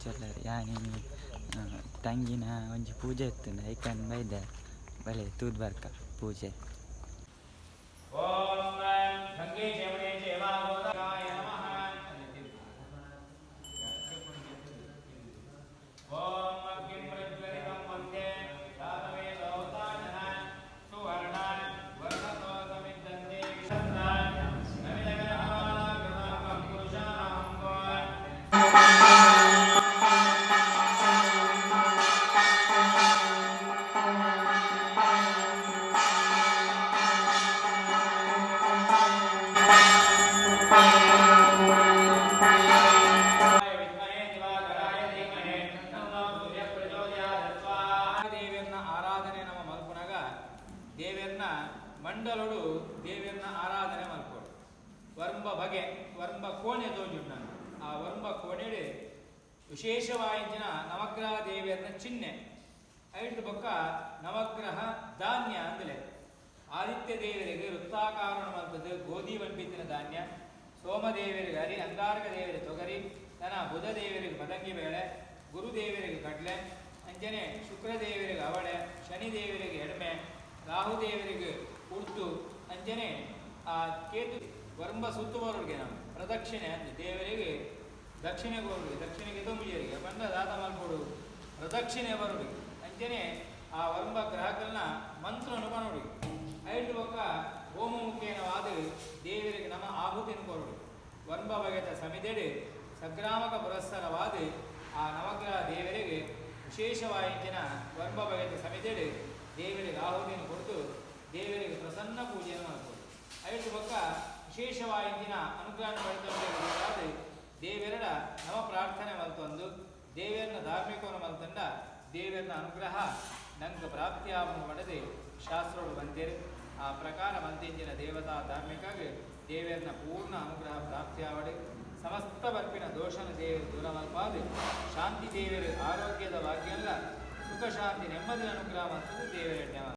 ಸೊಲ್ಲರು ಯಾನಿ ತಂಗಿನ ಒಂಜಿ ಪೂಜೆ ಇತ್ತು ಐಕನ್ ಬೈದೆ ಬಲೆ ತೂದ್ ಬರ್ಕ ಪೂಜೆ. ದೇವೇರ್ನ ಮಂಡಲುಡು ದೇವೇರ್ನ ಆರಾಧನೆ ಮಲ್ಪೋಡು ವರ್ಂಬ ಬಗೆ ವರ್ಂಬ ಕೋಣೆ ತೋಜುಂಡು ನಾನು ಆ ವರ್ಂಬ ಕೋಣೆಡು ವಿಶೇಷವಾಯಿನ ನವಗ್ರಹ ದೇವೇರ್ನ ಚಿಹ್ನೆ ಐದು ಬೊಕ್ಕ ನವಗ್ರಹ ಧಾನ್ಯ ಅಂದಲೆ ಆದಿತ್ಯ ದೇವರಿಗೆ ವೃತ್ತಾಕಾರಣ ಮಲ್ಪದು ಗೋಧಿ ಬಂಬಿತ್ತಿನ ಧಾನ್ಯ, ಸೋಮದೇವರಿಗೆ ಹರಿ, ಅಂಗಾರಕ ದೇವರಿಗೆ ತೊಗರಿ, ತನ ಬುಧ ದೇವರಿಗೆ ಮದಂಗಿ ಬೇಳೆ, ಗುರುದೇವರಿಗೆ ಕಡ್ಲೆ ಅಂಜನೆ, ಶುಕ್ರದೇವರಿಗೆ ಅವಳೆ, ಶನಿ ದೇವರಿಗೆ ಎಡಮೆ, ರಾಹುದೇವರಿಗೆ ಉರ್ದು ಅಂಜನೆ ಆ ಕೇತು ವರ್ಂಬ ಸುತ್ತುವವರಿಗೆ ನಾವು ಪ್ರದಕ್ಷಿಣೆ ಅಂತ ದೇವರಿಗೆ ದಕ್ಷಿಣೆ ಗೋರಿಗೆ ದಕ್ಷಿಣೆಗೆ ತೊಂಬಿಯರಿಗೆ ಬಂದ ದಾತ ಮಾಡ್ಕೊಡು ಪ್ರದಕ್ಷಿಣೆ ಬರೋರಿಗೆ ಅಂಜನೆ ಆ ವರ್ಂಬ ಗ್ರಹಗಳನ್ನ ಮಂತ್ರ ಅನುಪನೋಡಿ ಐದು ಬೊಕ್ಕ ಹೋಮ ಮುಖೇನವಾದ ದೇವರಿಗೆ ನಮ್ಮ ಆಹುತಿನ ಕೊರಡು ವರ್ಂಬ ಬಗೆತ ಸಮಿದೆಡೆ ಸಗ್ರಾಮಕ ಪುರಸ್ಸರವಾದ ಆ ನವಗ್ರಹ ದೇವರಿಗೆ ವಿಶೇಷವಾಯಿನ ವರ್ಂಬ ಬಗೆತ ಸಮಿದೆಡೆ ದೇವರಿಗೆ ಆಹುತಿಯನ್ನು ಕೊಟ್ಟು ದೇವರಿಗೆ ಪ್ರಸನ್ನ ಪೂಜೆಯನ್ನು ಮಾಡ್ಬೋದು. ಐದು ಬೊಕ್ಕ ವಿಶೇಷವಾಯಿನ ಅನುಗ್ರಹ ಪಡೆದ ದೇವರ ನವ ಪ್ರಾರ್ಥನೆ ಮಲ್ತೊಂದು ದೇವರನ್ನ ಧಾರ್ಮಿಕವನ್ನು ಮಲ್ತಂಡ ದೇವರನ್ನ ಅನುಗ್ರಹ ನಂಗೆ ಪ್ರಾಪ್ತಿಯಾವನ್ನು ಪಡೆದು ಶಾಸ್ತ್ರಗಳು ಬಂದಿರು ಆ ಪ್ರಕಾರ ಮಂತಿಂಚಿನ ದೇವತಾ ಧಾರ್ಮಿಕಾಗಿ ದೇವರನ್ನ ಪೂರ್ಣ ಅನುಗ್ರಹ ಪ್ರಾಪ್ತಿಯಾವಡೆ ಸಮಸ್ತ ಬರ್ಪಿನ ದೋಷನ ದೇವರು ದೂರ ಮಲ್ಪಾದು ಶಾಂತಿ ದೇವರು ಆರೋಗ್ಯದ ಭಾಗ್ಯ ಎಲ್ಲ ಸುಖ ಶಾಂತಿ ನೆಮ್ಮದಿ ಅನುಗ್ರಹ ಮತ್ತು ದೇವರ